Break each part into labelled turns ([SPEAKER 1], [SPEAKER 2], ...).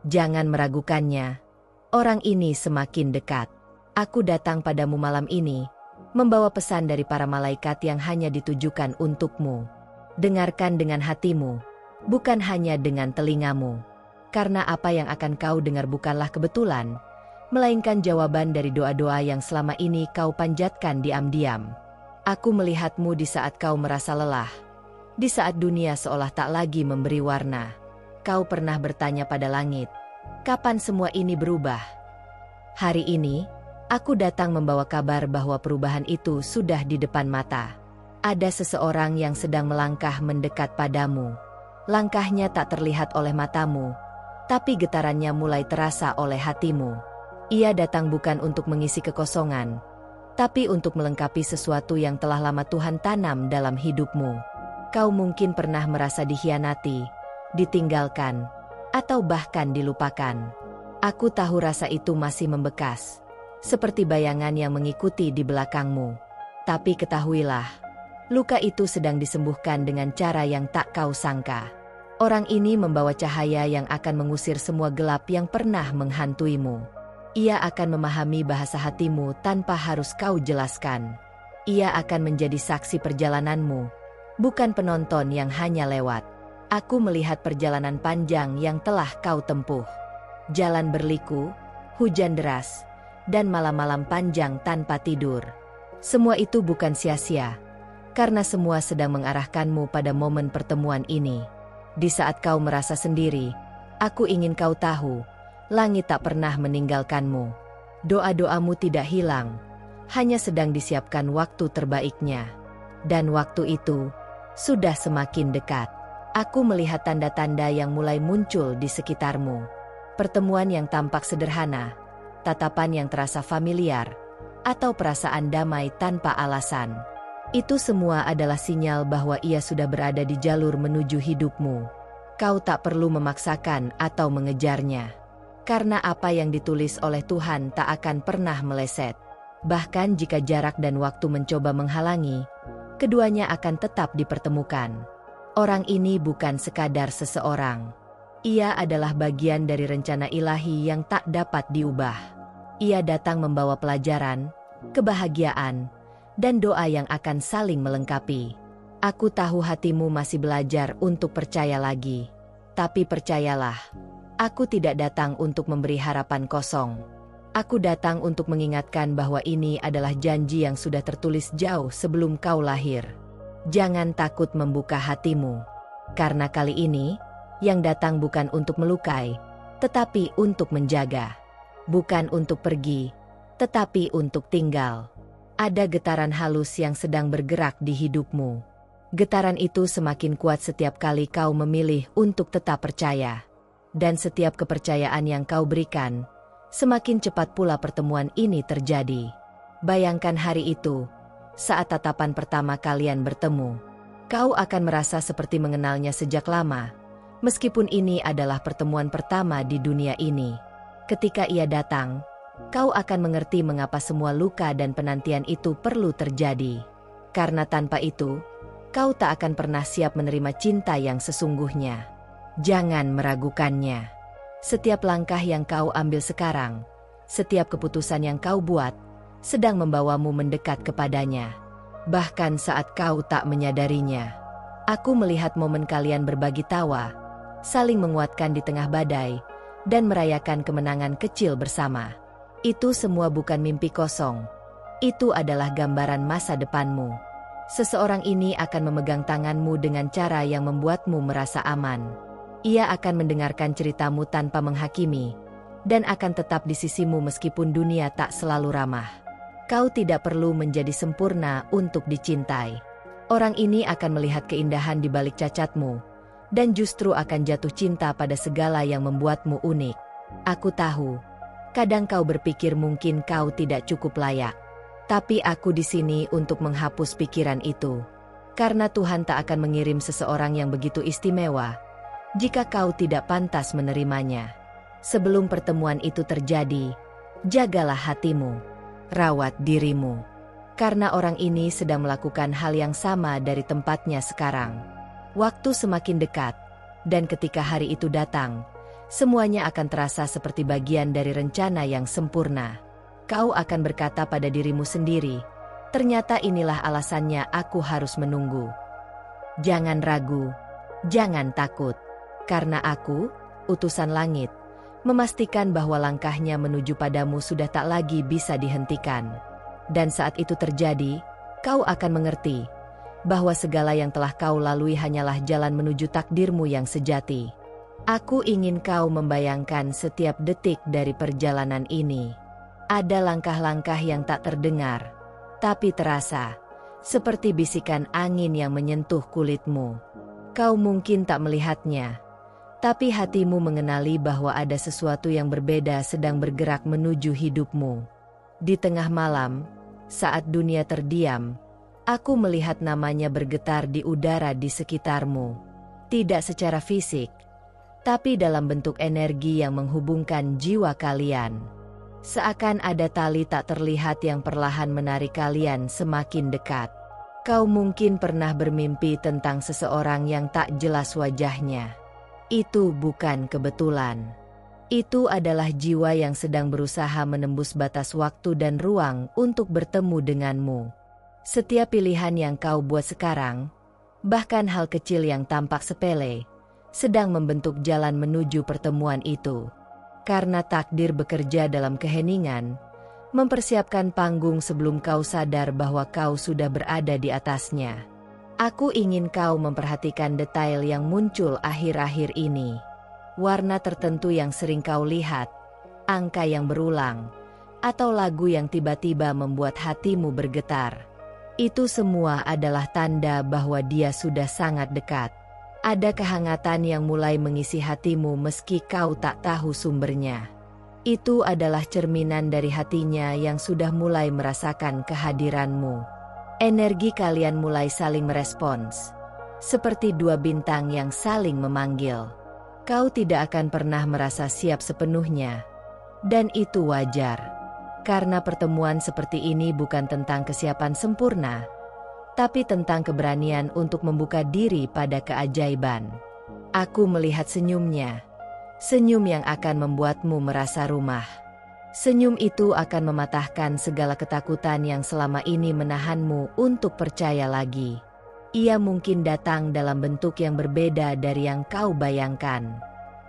[SPEAKER 1] Jangan meragukannya. Orang ini semakin dekat. Aku datang padamu malam ini, membawa pesan dari para malaikat yang hanya ditujukan untukmu. Dengarkan dengan hatimu, bukan hanya dengan telingamu. Karena apa yang akan kau dengar bukanlah kebetulan, melainkan jawaban dari doa-doa yang selama ini kau panjatkan diam-diam. Aku melihatmu di saat kau merasa lelah, di saat dunia seolah tak lagi memberi warna. Kau pernah bertanya pada langit, kapan semua ini berubah? Hari ini, aku datang membawa kabar bahwa perubahan itu sudah di depan mata. Ada seseorang yang sedang melangkah mendekat padamu. Langkahnya tak terlihat oleh matamu, tapi getarannya mulai terasa oleh hatimu. Ia datang bukan untuk mengisi kekosongan, tapi untuk melengkapi sesuatu yang telah lama Tuhan tanam dalam hidupmu. Kau mungkin pernah merasa dikhianati, ditinggalkan, atau bahkan dilupakan. Aku tahu rasa itu masih membekas, seperti bayangan yang mengikuti di belakangmu. Tapi ketahuilah, luka itu sedang disembuhkan dengan cara yang tak kau sangka. Orang ini membawa cahaya yang akan mengusir semua gelap yang pernah menghantuimu. Ia akan memahami bahasa hatimu tanpa harus kau jelaskan. Ia akan menjadi saksi perjalananmu, bukan penonton yang hanya lewat. Aku melihat perjalanan panjang yang telah kau tempuh. Jalan berliku, hujan deras, dan malam-malam panjang tanpa tidur. Semua itu bukan sia-sia, karena semua sedang mengarahkanmu pada momen pertemuan ini. Di saat kau merasa sendiri, aku ingin kau tahu, langit tak pernah meninggalkanmu. Doa-doamu tidak hilang, hanya sedang disiapkan waktu terbaiknya. Dan waktu itu sudah semakin dekat. Aku melihat tanda-tanda yang mulai muncul di sekitarmu. Pertemuan yang tampak sederhana, tatapan yang terasa familiar, atau perasaan damai tanpa alasan. Itu semua adalah sinyal bahwa ia sudah berada di jalur menuju hidupmu. Kau tak perlu memaksakan atau mengejarnya. Karena apa yang ditulis oleh Tuhan tak akan pernah meleset. Bahkan jika jarak dan waktu mencoba menghalangi, keduanya akan tetap dipertemukan. Orang ini bukan sekadar seseorang. Ia adalah bagian dari rencana ilahi yang tak dapat diubah. Ia datang membawa pelajaran, kebahagiaan, dan doa yang akan saling melengkapi. Aku tahu hatimu masih belajar untuk percaya lagi. Tapi percayalah, aku tidak datang untuk memberi harapan kosong. Aku datang untuk mengingatkan bahwa ini adalah janji yang sudah tertulis jauh sebelum kau lahir. Jangan takut membuka hatimu, karena kali ini, yang datang bukan untuk melukai, tetapi untuk menjaga. Bukan untuk pergi, tetapi untuk tinggal. Ada getaran halus yang sedang bergerak di hidupmu. Getaran itu semakin kuat setiap kali kau memilih untuk tetap percaya. Dan setiap kepercayaan yang kau berikan, semakin cepat pula pertemuan ini terjadi. Bayangkan hari itu, saat tatapan pertama kalian bertemu. Kau akan merasa seperti mengenalnya sejak lama, meskipun ini adalah pertemuan pertama di dunia ini. Ketika ia datang, kau akan mengerti mengapa semua luka dan penantian itu perlu terjadi. Karena tanpa itu, kau tak akan pernah siap menerima cinta yang sesungguhnya. Jangan meragukannya. Setiap langkah yang kau ambil sekarang, setiap keputusan yang kau buat, sedang membawamu mendekat kepadanya. Bahkan saat kau tak menyadarinya. Aku melihat momen kalian berbagi tawa, saling menguatkan di tengah badai, dan merayakan kemenangan kecil bersama. Itu semua bukan mimpi kosong. Itu adalah gambaran masa depanmu. Seseorang ini akan memegang tanganmu dengan cara yang membuatmu merasa aman. Ia akan mendengarkan ceritamu tanpa menghakimi, dan akan tetap di sisimu meskipun dunia tak selalu ramah. Kau tidak perlu menjadi sempurna untuk dicintai. Orang ini akan melihat keindahan di balik cacatmu, dan justru akan jatuh cinta pada segala yang membuatmu unik. Aku tahu, kadang kau berpikir mungkin kau tidak cukup layak. Tapi aku di sini untuk menghapus pikiran itu. Karena Tuhan tak akan mengirim seseorang yang begitu istimewa, jika kau tidak pantas menerimanya. Sebelum pertemuan itu terjadi, jagalah hatimu. Rawat dirimu. Karena orang ini sedang melakukan hal yang sama dari tempatnya sekarang. Waktu semakin dekat, dan ketika hari itu datang, Semuanya akan terasa seperti bagian dari rencana yang sempurna. Kau akan berkata pada dirimu sendiri, ternyata inilah alasannya aku harus menunggu. Jangan ragu, jangan takut, karena aku, utusan langit, memastikan bahwa langkahnya menuju padamu sudah tak lagi bisa dihentikan. Dan saat itu terjadi, kau akan mengerti bahwa segala yang telah kau lalui hanyalah jalan menuju takdirmu yang sejati. Aku ingin kau membayangkan setiap detik dari perjalanan ini. Ada langkah-langkah yang tak terdengar, tapi terasa, seperti bisikan angin yang menyentuh kulitmu. Kau mungkin tak melihatnya, tapi hatimu mengenali bahwa ada sesuatu yang berbeda sedang bergerak menuju hidupmu. Di tengah malam, saat dunia terdiam, aku melihat namanya bergetar di udara di sekitarmu. Tidak secara fisik, tapi dalam bentuk energi yang menghubungkan jiwa kalian. Seakan ada tali tak terlihat yang perlahan menarik kalian semakin dekat. Kau mungkin pernah bermimpi tentang seseorang yang tak jelas wajahnya. Itu bukan kebetulan. Itu adalah jiwa yang sedang berusaha menembus batas waktu dan ruang untuk bertemu denganmu. Setiap pilihan yang kau buat sekarang, bahkan hal kecil yang tampak sepele, sedang membentuk jalan menuju pertemuan itu. Karena takdir bekerja dalam keheningan, mempersiapkan panggung sebelum kau sadar bahwa kau sudah berada di atasnya. Aku ingin kau memperhatikan detail yang muncul akhir-akhir ini. Warna tertentu yang sering kau lihat, angka yang berulang, atau lagu yang tiba-tiba membuat hatimu bergetar. Itu semua adalah tanda bahwa dia sudah sangat dekat. Ada kehangatan yang mulai mengisi hatimu meski kau tak tahu sumbernya. Itu adalah cerminan dari hatinya yang sudah mulai merasakan kehadiranmu. Energi kalian mulai saling merespons, seperti dua bintang yang saling memanggil. Kau tidak akan pernah merasa siap sepenuhnya, dan itu wajar. Karena pertemuan seperti ini bukan tentang kesiapan sempurna, tapi tentang keberanian untuk membuka diri pada keajaiban. Aku melihat senyumnya, senyum yang akan membuatmu merasa rumah. Senyum itu akan mematahkan segala ketakutan yang selama ini menahanmu untuk percaya lagi. Ia mungkin datang dalam bentuk yang berbeda dari yang kau bayangkan.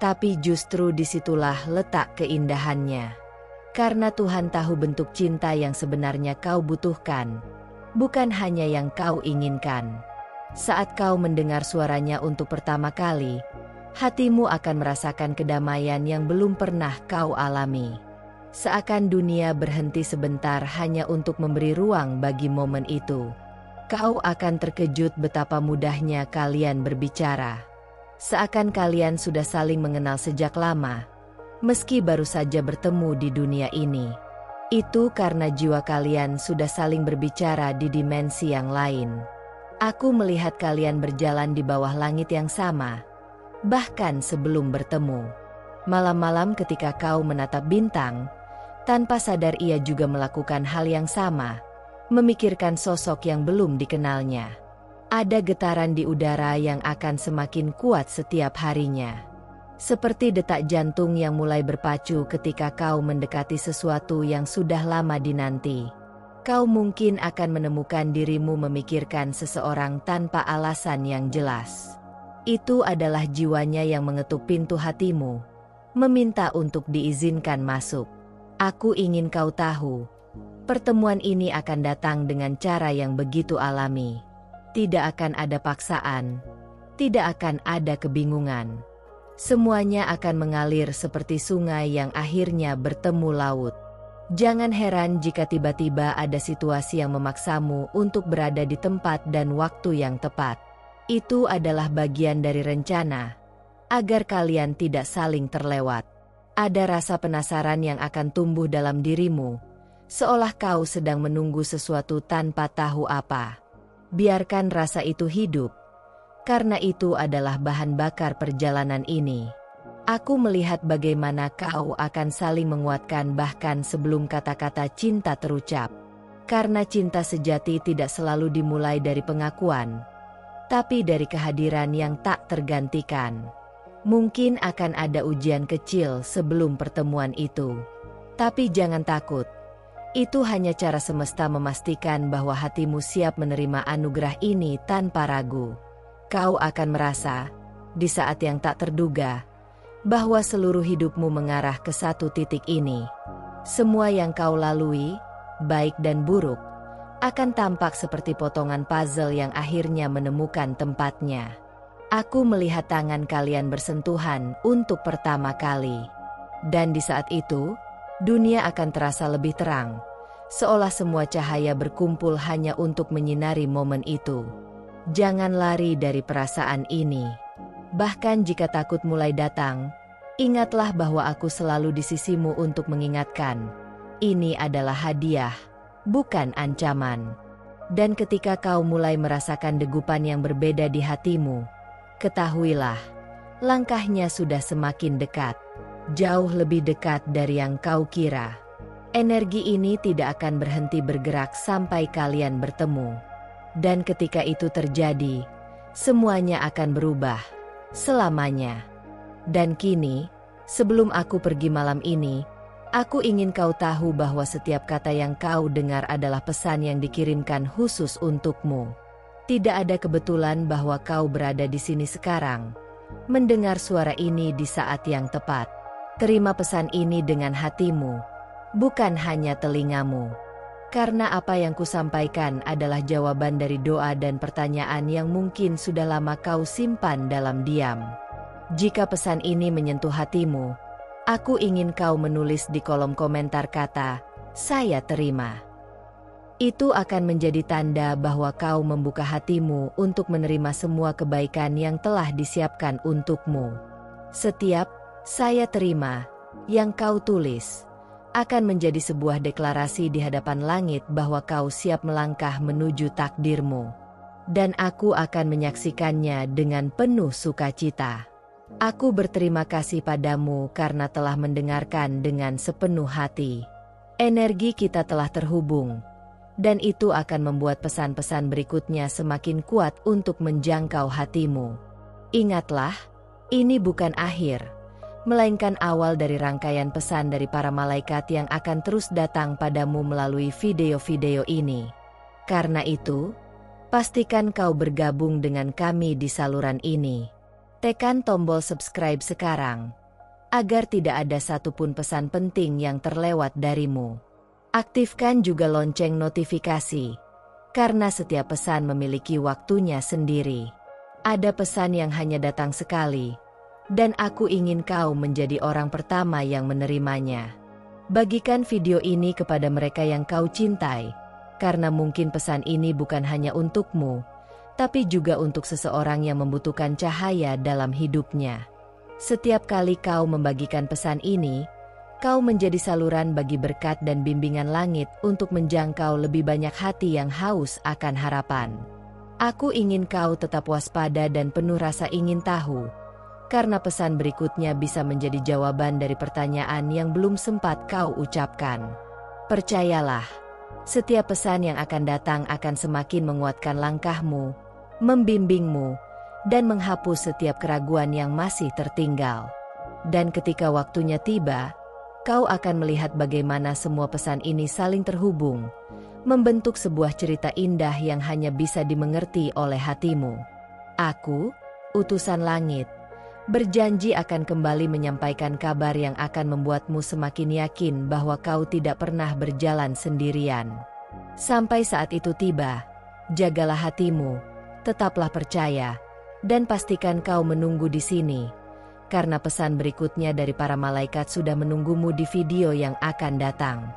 [SPEAKER 1] Tapi justru disitulah letak keindahannya. Karena Tuhan tahu bentuk cinta yang sebenarnya kau butuhkan, bukan hanya yang kau inginkan. Saat kau mendengar suaranya untuk pertama kali, hatimu akan merasakan kedamaian yang belum pernah kau alami. Seakan dunia berhenti sebentar hanya untuk memberi ruang bagi momen itu. Kau akan terkejut betapa mudahnya kalian berbicara. Seakan kalian sudah saling mengenal sejak lama, meski baru saja bertemu di dunia ini. Itu karena jiwa kalian sudah saling berbicara di dimensi yang lain. Aku melihat kalian berjalan di bawah langit yang sama, bahkan sebelum bertemu. Malam-malam ketika kau menatap bintang, tanpa sadar ia juga melakukan hal yang sama, memikirkan sosok yang belum dikenalnya. Ada getaran di udara yang akan semakin kuat setiap harinya. Seperti detak jantung yang mulai berpacu ketika kau mendekati sesuatu yang sudah lama dinanti. Kau mungkin akan menemukan dirimu memikirkan seseorang tanpa alasan yang jelas. Itu adalah jiwanya yang mengetuk pintu hatimu, meminta untuk diizinkan masuk. Aku ingin kau tahu, pertemuan ini akan datang dengan cara yang begitu alami. Tidak akan ada paksaan, tidak akan ada kebingungan. Semuanya akan mengalir seperti sungai yang akhirnya bertemu laut. Jangan heran jika tiba-tiba ada situasi yang memaksamu untuk berada di tempat dan waktu yang tepat. Itu adalah bagian dari rencana, agar kalian tidak saling terlewat. Ada rasa penasaran yang akan tumbuh dalam dirimu, seolah kau sedang menunggu sesuatu tanpa tahu apa. Biarkan rasa itu hidup, karena itu adalah bahan bakar perjalanan ini. Aku melihat bagaimana kau akan saling menguatkan bahkan sebelum kata-kata cinta terucap. Karena cinta sejati tidak selalu dimulai dari pengakuan, tapi dari kehadiran yang tak tergantikan. Mungkin akan ada ujian kecil sebelum pertemuan itu. Tapi jangan takut. Itu hanya cara semesta memastikan bahwa hatimu siap menerima anugerah ini tanpa ragu. Kau akan merasa, di saat yang tak terduga, bahwa seluruh hidupmu mengarah ke satu titik ini. Semua yang kau lalui, baik dan buruk, akan tampak seperti potongan puzzle yang akhirnya menemukan tempatnya. Aku melihat tangan kalian bersentuhan untuk pertama kali. Dan di saat itu, dunia akan terasa lebih terang, seolah semua cahaya berkumpul hanya untuk menyinari momen itu. Jangan lari dari perasaan ini. Bahkan jika takut mulai datang, ingatlah bahwa aku selalu di sisimu untuk mengingatkan. Ini adalah hadiah, bukan ancaman. Dan ketika kau mulai merasakan degupan yang berbeda di hatimu, ketahuilah, langkahnya sudah semakin dekat. Jauh lebih dekat dari yang kau kira. Energi ini tidak akan berhenti bergerak sampai kalian bertemu. Dan ketika itu terjadi, semuanya akan berubah. Selamanya. Dan kini, sebelum aku pergi malam ini, aku ingin kau tahu bahwa setiap kata yang kau dengar adalah pesan yang dikirimkan khusus untukmu. Tidak ada kebetulan bahwa kau berada di sini sekarang, mendengar suara ini di saat yang tepat. Terima pesan ini dengan hatimu, bukan hanya telingamu. Karena apa yang kusampaikan adalah jawaban dari doa dan pertanyaan yang mungkin sudah lama kau simpan dalam diam. Jika pesan ini menyentuh hatimu, aku ingin kau menulis di kolom komentar kata, "Saya terima." Itu akan menjadi tanda bahwa kau membuka hatimu untuk menerima semua kebaikan yang telah disiapkan untukmu. Setiap "saya terima" yang kau tulis akan menjadi sebuah deklarasi di hadapan langit bahwa kau siap melangkah menuju takdirmu. Dan aku akan menyaksikannya dengan penuh sukacita. Aku berterima kasih padamu karena telah mendengarkan dengan sepenuh hati. Energi kita telah terhubung, dan itu akan membuat pesan-pesan berikutnya semakin kuat untuk menjangkau hatimu. Ingatlah, ini bukan akhir, melainkan awal dari rangkaian pesan dari para malaikat yang akan terus datang padamu melalui video-video ini. Karena itu, pastikan kau bergabung dengan kami di saluran ini. Tekan tombol subscribe sekarang, agar tidak ada satupun pesan penting yang terlewat darimu. Aktifkan juga lonceng notifikasi, karena setiap pesan memiliki waktunya sendiri. Ada pesan yang hanya datang sekali, dan aku ingin kau menjadi orang pertama yang menerimanya. Bagikan video ini kepada mereka yang kau cintai, karena mungkin pesan ini bukan hanya untukmu, tapi juga untuk seseorang yang membutuhkan cahaya dalam hidupnya. Setiap kali kau membagikan pesan ini, kau menjadi saluran bagi berkat dan bimbingan langit untuk menjangkau lebih banyak hati yang haus akan harapan. Aku ingin kau tetap waspada dan penuh rasa ingin tahu, karena pesan berikutnya bisa menjadi jawaban dari pertanyaan yang belum sempat kau ucapkan. Percayalah, setiap pesan yang akan datang akan semakin menguatkan langkahmu, membimbingmu, dan menghapus setiap keraguan yang masih tertinggal. Dan ketika waktunya tiba, kau akan melihat bagaimana semua pesan ini saling terhubung, membentuk sebuah cerita indah yang hanya bisa dimengerti oleh hatimu. Aku, utusan langit, berjanji akan kembali menyampaikan kabar yang akan membuatmu semakin yakin bahwa kau tidak pernah berjalan sendirian. Sampai saat itu tiba, jagalah hatimu, tetaplah percaya, dan pastikan kau menunggu di sini, karena pesan berikutnya dari para malaikat sudah menunggumu di video yang akan datang.